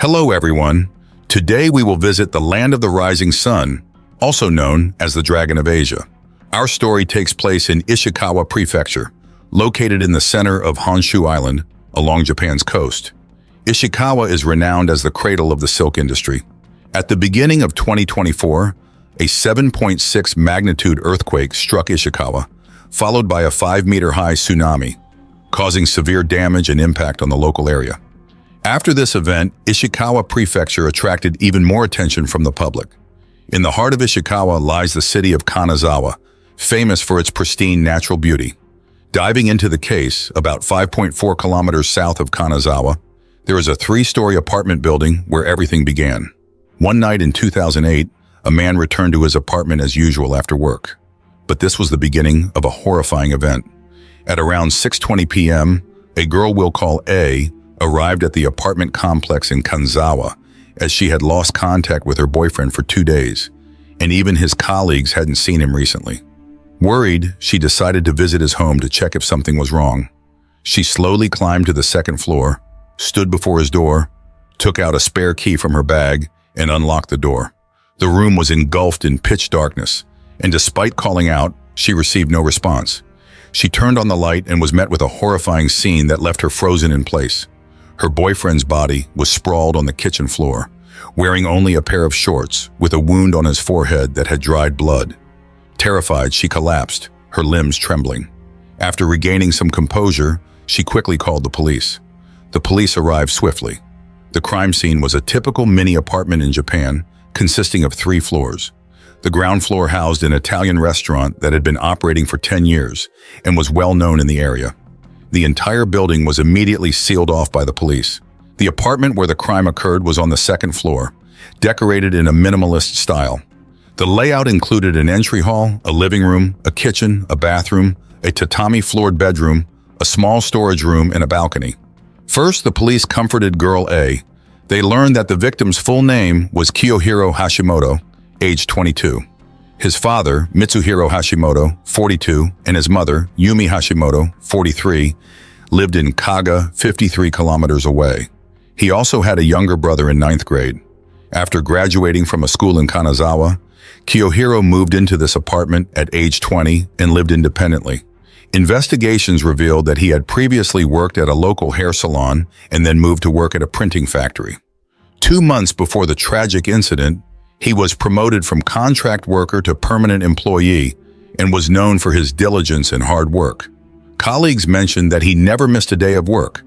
Hello everyone. Today we will visit the land of the rising sun, also known as the Dragon of Asia. Our story takes place in Ishikawa Prefecture, located in the center of Honshu Island, along Japan's coast. Ishikawa is renowned as the cradle of the silk industry. At the beginning of 2024, a 7.6 magnitude earthquake struck Ishikawa, followed by a 5-meter-high tsunami, causing severe damage and impact on the local area. After this event, Ishikawa Prefecture attracted even more attention from the public. In the heart of Ishikawa lies the city of Kanazawa, famous for its pristine natural beauty. Diving into the case, about 5.4 kilometers south of Kanazawa, there is a 3-story apartment building where everything began. One night in 2008, a man returned to his apartment as usual after work. But this was the beginning of a horrifying event. At around 6:20 p.m., a girl we'll call A arrived at the apartment complex in Kanazawa as she had lost contact with her boyfriend for 2 days, and even his colleagues hadn't seen him recently. Worried, she decided to visit his home to check if something was wrong. She slowly climbed to the second floor, stood before his door, took out a spare key from her bag, and unlocked the door. The room was engulfed in pitch darkness, and despite calling out, she received no response. She turned on the light and was met with a horrifying scene that left her frozen in place. Her boyfriend's body was sprawled on the kitchen floor, wearing only a pair of shorts, with a wound on his forehead that had dried blood. Terrified, she collapsed, her limbs trembling. After regaining some composure, she quickly called the police. The police arrived swiftly. The crime scene was a typical mini apartment in Japan, consisting of 3 floors. The ground floor housed an Italian restaurant that had been operating for 10 years and was well known in the area. The entire building was immediately sealed off by the police. The apartment where the crime occurred was on the 2nd floor, decorated in a minimalist style. The layout included an entry hall, a living room, a kitchen, a bathroom, a tatami-floored bedroom, a small storage room, and a balcony. First, the police comforted girl A. They learned that the victim's full name was Kiyohiro Hashimoto, age 22. His father, Mitsuhiro Hashimoto, 42, and his mother, Yumi Hashimoto, 43, lived in Kaga, 53 kilometers away. He also had a younger brother in 9th grade. After graduating from a school in Kanazawa, Kiyohiro moved into this apartment at age 20 and lived independently. Investigations revealed that he had previously worked at a local hair salon and then moved to work at a printing factory. 2 months before the tragic incident, he was promoted from contract worker to permanent employee and was known for his diligence and hard work. Colleagues mentioned that he never missed a day of work.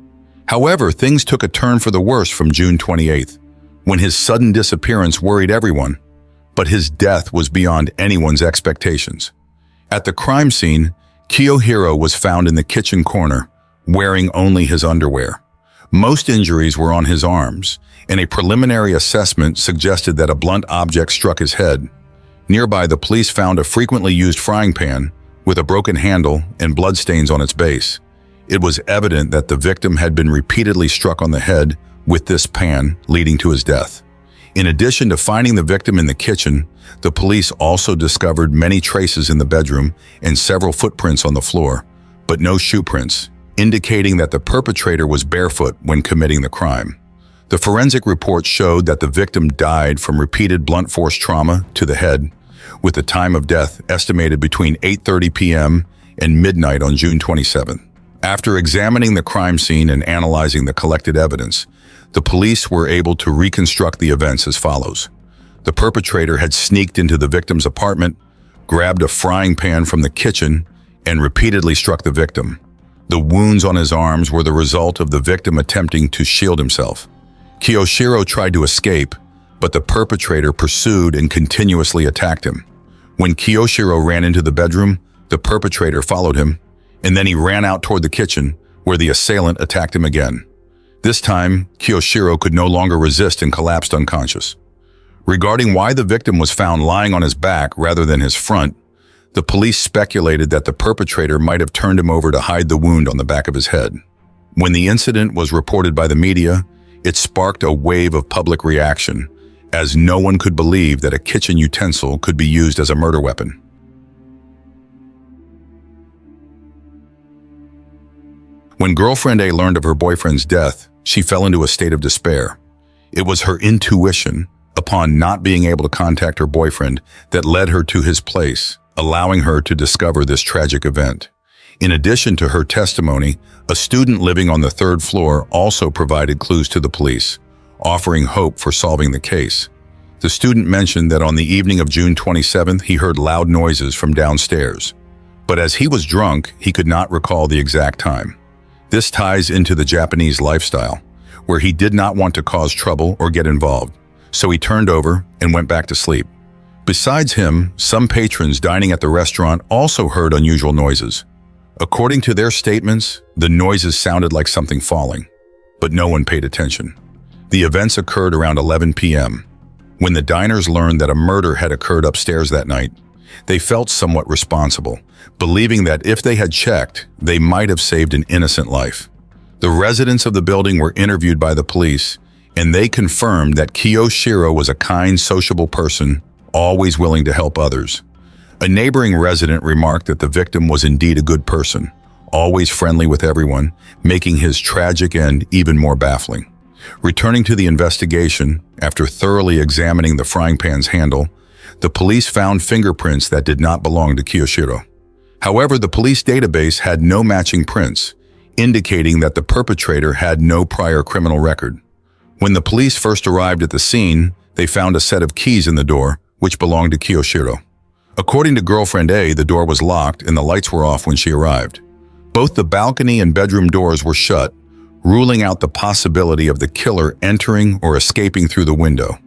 However, things took a turn for the worse from June 28th, when his sudden disappearance worried everyone. But his death was beyond anyone's expectations. At the crime scene, Kiyohiro was found in the kitchen corner, wearing only his underwear. Most injuries were on his arms, and a preliminary assessment suggested that a blunt object struck his head. Nearby, the police found a frequently used frying pan with a broken handle and bloodstains on its base. It was evident that the victim had been repeatedly struck on the head with this pan, leading to his death. In addition to finding the victim in the kitchen, the police also discovered many traces in the bedroom and several footprints on the floor, but no shoe prints, indicating that the perpetrator was barefoot when committing the crime. The forensic report showed that the victim died from repeated blunt force trauma to the head, with the time of death estimated between 8:30 p.m. and midnight on June 27. After examining the crime scene and analyzing the collected evidence, the police were able to reconstruct the events as follows. The perpetrator had sneaked into the victim's apartment, grabbed a frying pan from the kitchen, and repeatedly struck the victim. The wounds on his arms were the result of the victim attempting to shield himself. Kiyohiro tried to escape, but the perpetrator pursued and continuously attacked him. When Kiyohiro ran into the bedroom, the perpetrator followed him, and then he ran out toward the kitchen, where the assailant attacked him again. This time, Kiyohiro could no longer resist and collapsed unconscious. Regarding why the victim was found lying on his back rather than his front, the police speculated that the perpetrator might have turned him over to hide the wound on the back of his head. When the incident was reported by the media, it sparked a wave of public reaction, as no one could believe that a kitchen utensil could be used as a murder weapon. When girlfriend A learned of her boyfriend's death, she fell into a state of despair. It was her intuition, upon not being able to contact her boyfriend, that led her to his place, allowing her to discover this tragic event. In addition to her testimony, a student living on the third floor also provided clues to the police, offering hope for solving the case. The student mentioned that on the evening of June 27th, he heard loud noises from downstairs. But as he was drunk, he could not recall the exact time. This ties into the Japanese lifestyle, where he did not want to cause trouble or get involved, so he turned over and went back to sleep. Besides him, some patrons dining at the restaurant also heard unusual noises. According to their statements, the noises sounded like something falling, but no one paid attention. The events occurred around 11 p.m. When the diners learned that a murder had occurred upstairs that night, they felt somewhat responsible, believing that if they had checked, they might have saved an innocent life. The residents of the building were interviewed by the police, and they confirmed that Kiyoshiro was a kind, sociable person, always willing to help others. A neighboring resident remarked that the victim was indeed a good person, always friendly with everyone, making his tragic end even more baffling. Returning to the investigation, after thoroughly examining the frying pan's handle, the police found fingerprints that did not belong to Kiyoshiro. However, the police database had no matching prints, indicating that the perpetrator had no prior criminal record. When the police first arrived at the scene, they found a set of keys in the door, which belonged to Kiyoshiro. According to girlfriend A, the door was locked and the lights were off when she arrived. Both the balcony and bedroom doors were shut, ruling out the possibility of the killer entering or escaping through the window.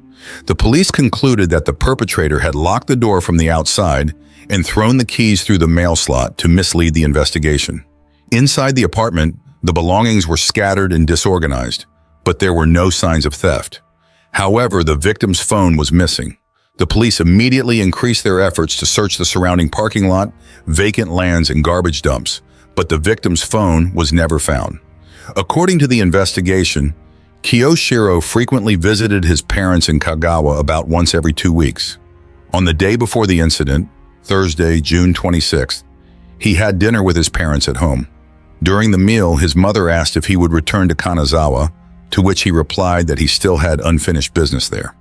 The police concluded that the perpetrator had locked the door from the outside and thrown the keys through the mail slot to mislead the investigation. Inside the apartment, the belongings were scattered and disorganized, but there were no signs of theft. However, the victim's phone was missing. The police immediately increased their efforts to search the surrounding parking lot, vacant lands, and garbage dumps, but the victim's phone was never found. According to the investigation, Kiyoshiro frequently visited his parents in Kagawa about once every 2 weeks. On the day before the incident, Thursday, June 26th, he had dinner with his parents at home. During the meal, his mother asked if he would return to Kanazawa, to which he replied that he still had unfinished business there.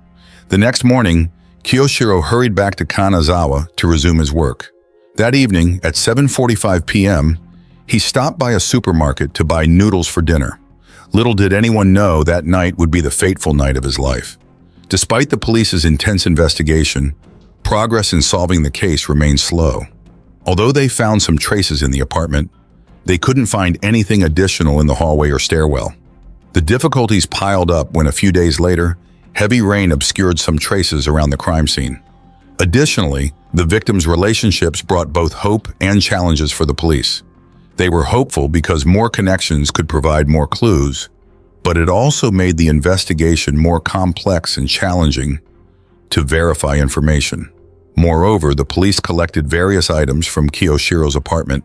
The next morning, Kiyoshiro hurried back to Kanazawa to resume his work. That evening, at 7:45 p.m., he stopped by a supermarket to buy noodles for dinner. Little did anyone know that night would be the fateful night of his life. Despite the police's intense investigation, progress in solving the case remained slow. Although they found some traces in the apartment, they couldn't find anything additional in the hallway or stairwell. The difficulties piled up when a few days later, heavy rain obscured some traces around the crime scene. Additionally, the victims' relationships brought both hope and challenges for the police. They were hopeful because more connections could provide more clues, but it also made the investigation more complex and challenging to verify information. Moreover, the police collected various items from Kiyoshiro's apartment,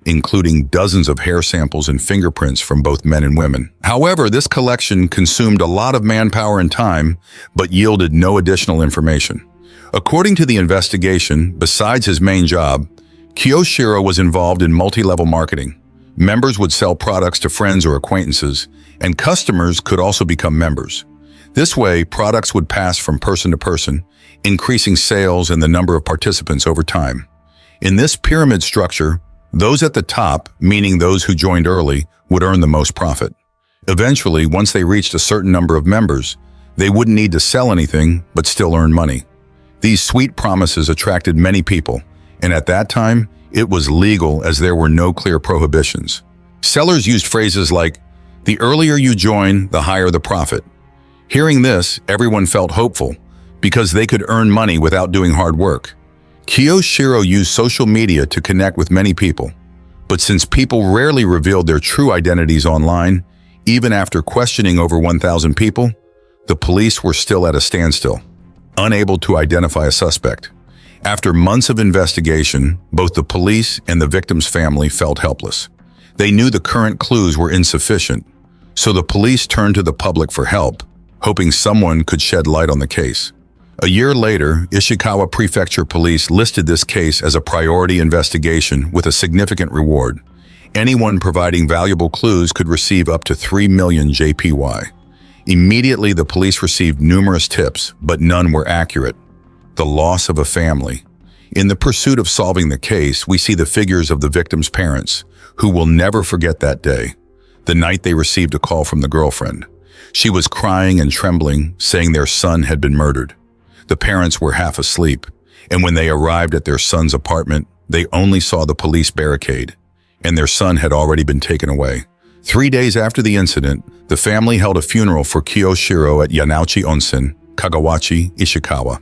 including dozens of hair samples and fingerprints from both men and women. However, this collection consumed a lot of manpower and time, but yielded no additional information. According to the investigation, besides his main job, Kiyoshiro was involved in multi-level marketing. Members would sell products to friends or acquaintances, and customers could also become members. This way, products would pass from person to person, increasing sales and the number of participants over time. In this pyramid structure, those at the top, meaning those who joined early, would earn the most profit. Eventually, once they reached a certain number of members, they wouldn't need to sell anything but still earn money. These sweet promises attracted many people, and at that time, it was legal as there were no clear prohibitions. Sellers used phrases like, "The earlier you join, the higher the profit." Hearing this, everyone felt hopeful because they could earn money without doing hard work. Kiyoshiro used social media to connect with many people, but since people rarely revealed their true identities online, even after questioning over 1,000 people, the police were still at a standstill, unable to identify a suspect. After months of investigation, both the police and the victim's family felt helpless. They knew the current clues were insufficient, so the police turned to the public for help, hoping someone could shed light on the case. A year later, Ishikawa Prefecture Police listed this case as a priority investigation with a significant reward. Anyone providing valuable clues could receive up to 3 million JPY. Immediately, the police received numerous tips, but none were accurate. The loss of a family. In the pursuit of solving the case, we see the figures of the victim's parents, who will never forget that day, the night they received a call from the girlfriend. She was crying and trembling, saying their son had been murdered. The parents were half asleep, and when they arrived at their son's apartment, they only saw the police barricade, and their son had already been taken away. 3 days after the incident, the family held a funeral for Kiyoshiro at Yanouchi Onsen, Kagawachi, Ishikawa.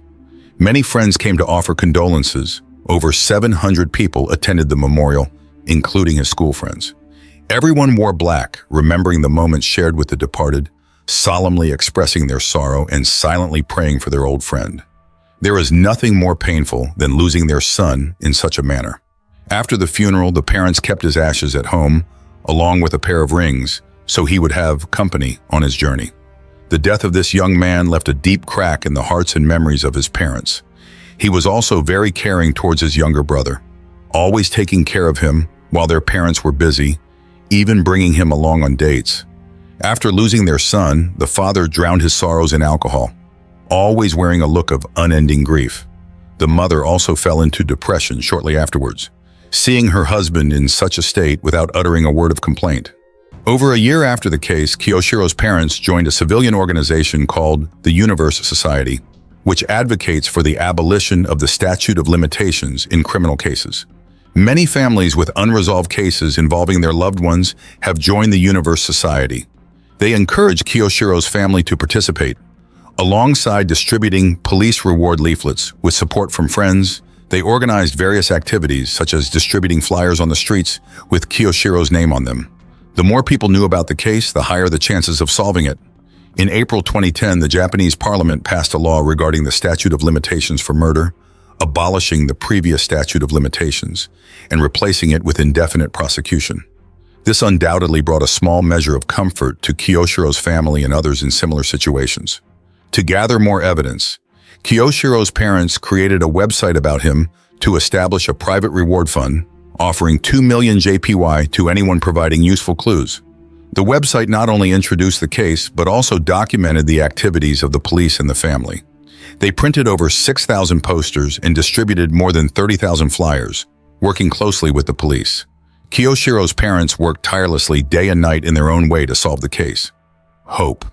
Many friends came to offer condolences. Over 700 people attended the memorial, including his school friends. Everyone wore black, remembering the moments shared with the departed, solemnly expressing their sorrow and silently praying for their old friend. There is nothing more painful than losing their son in such a manner. After the funeral, the parents kept his ashes at home, along with a pair of rings, so he would have company on his journey. The death of this young man left a deep crack in the hearts and memories of his parents. He was also very caring towards his younger brother, always taking care of him while their parents were busy, even bringing him along on dates. After losing their son, the father drowned his sorrows in alcohol, always wearing a look of unending grief. The mother also fell into depression shortly afterwards, seeing her husband in such a state without uttering a word of complaint. Over a year after the case, Kiyoshiro's parents joined a civilian organization called the Universe Society, which advocates for the abolition of the statute of limitations in criminal cases. Many families with unresolved cases involving their loved ones have joined the Universe Society. They encourage Kiyoshiro's family to participate. Alongside distributing police reward leaflets with support from friends, they organized various activities such as distributing flyers on the streets with Kiyoshiro's name on them. The more people knew about the case, the higher the chances of solving it. In April 2010, the Japanese parliament passed a law regarding the statute of limitations for murder, abolishing the previous statute of limitations and replacing it with indefinite prosecution. This undoubtedly brought a small measure of comfort to Kiyoshiro's family and others in similar situations. To gather more evidence, Kiyoshiro's parents created a website about him to establish a private reward fund, offering 2 million JPY to anyone providing useful clues. The website not only introduced the case, but also documented the activities of the police and the family. They printed over 6,000 posters and distributed more than 30,000 flyers, working closely with the police. Kiyoshiro's parents worked tirelessly day and night in their own way to solve the case. Hope.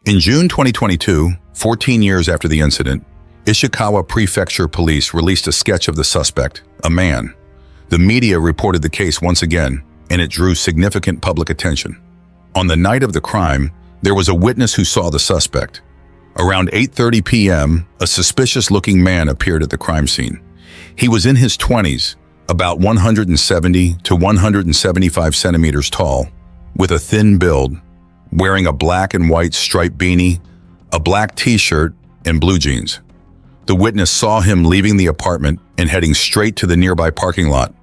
In June 2022, 14 years after the incident, Ishikawa Prefecture Police released a sketch of the suspect, a man. The media reported the case once again, and it drew significant public attention. On the night of the crime, there was a witness who saw the suspect. Around 8:30 p.m., a suspicious-looking man appeared at the crime scene. He was in his 20s, about 170 to 175 centimeters tall, with a thin build, wearing a black and white striped beanie, a black t-shirt, and blue jeans. The witness saw him leaving the apartment and heading straight to the nearby parking lot,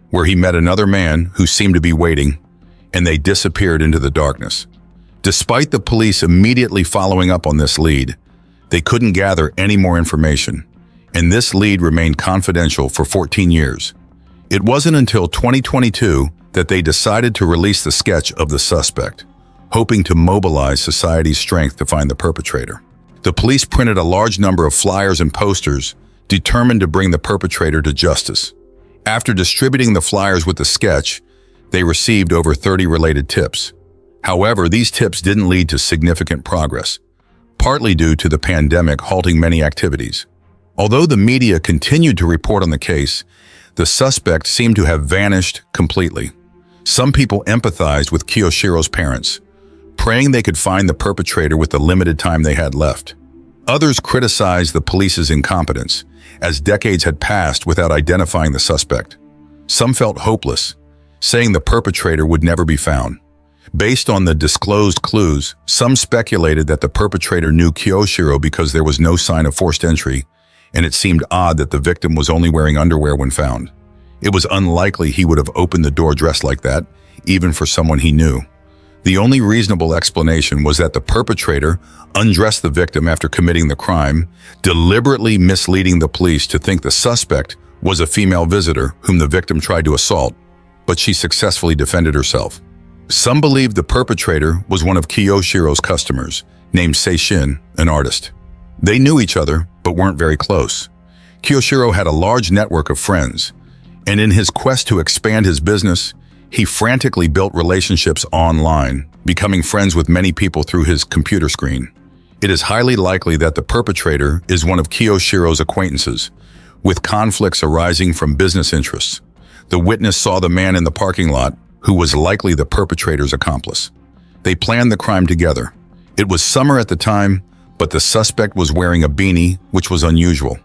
where he met another man who seemed to be waiting, and they disappeared into the darkness. Despite the police immediately following up on this lead, they couldn't gather any more information, and this lead remained confidential for 14 years. It wasn't until 2022 that they decided to release the sketch of the suspect, hoping to mobilize society's strength to find the perpetrator. The police printed a large number of flyers and posters, determined to bring the perpetrator to justice. After distributing the flyers with the sketch, they received over 30 related tips. However, these tips didn't lead to significant progress, partly due to the pandemic halting many activities. Although the media continued to report on the case, the suspect seemed to have vanished completely. Some people empathized with Kiyoshiro's parents, praying they could find the perpetrator with the limited time they had left. Others criticized the police's incompetence, as decades had passed without identifying the suspect. Some felt hopeless, saying the perpetrator would never be found. Based on the disclosed clues, some speculated that the perpetrator knew Kiyoshiro because there was no sign of forced entry, and it seemed odd that the victim was only wearing underwear when found. It was unlikely he would have opened the door dressed like that, even for someone he knew. The only reasonable explanation was that the perpetrator undressed the victim after committing the crime, deliberately misleading the police to think the suspect was a female visitor whom the victim tried to assault, but she successfully defended herself. Some believe the perpetrator was one of Kiyoshiro's customers, named Seishin, an artist. They knew each other, but weren't very close. Kiyoshiro had a large network of friends, and in his quest to expand his business, he frantically built relationships online, becoming friends with many people through his computer screen. It is highly likely that the perpetrator is one of Kiyoshiro's acquaintances, with conflicts arising from business interests. The witness saw the man in the parking lot, who was likely the perpetrator's accomplice. They planned the crime together. It was summer at the time, but the suspect was wearing a beanie, which was unusual.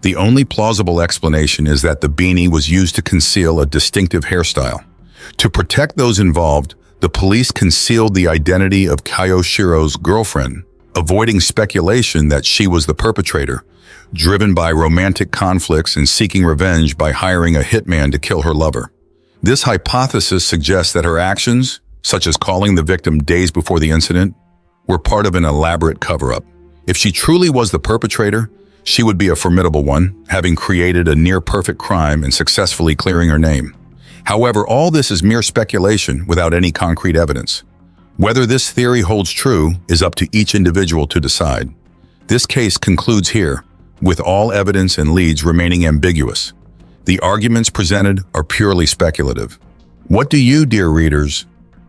The only plausible explanation is that the beanie was used to conceal a distinctive hairstyle. To protect those involved, the police concealed the identity of Kiyoshiro's girlfriend, avoiding speculation that she was the perpetrator, driven by romantic conflicts and seeking revenge by hiring a hitman to kill her lover. This hypothesis suggests that her actions, such as calling the victim days before the incident, were part of an elaborate cover-up. If she truly was the perpetrator, she would be a formidable one, having created a near-perfect crime and successfully clearing her name. However, all this is mere speculation without any concrete evidence. Whether this theory holds true is up to each individual to decide. This case concludes here, with all evidence and leads remaining ambiguous. The arguments presented are purely speculative. What do you, dear readers,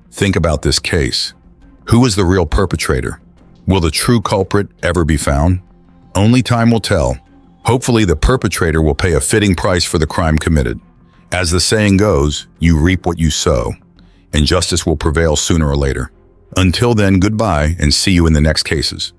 think about this case? Who is the real perpetrator? Will the true culprit ever be found? Only time will tell. Hopefully, the perpetrator will pay a fitting price for the crime committed. As the saying goes, you reap what you sow, and justice will prevail sooner or later. Until then, goodbye and see you in the next cases.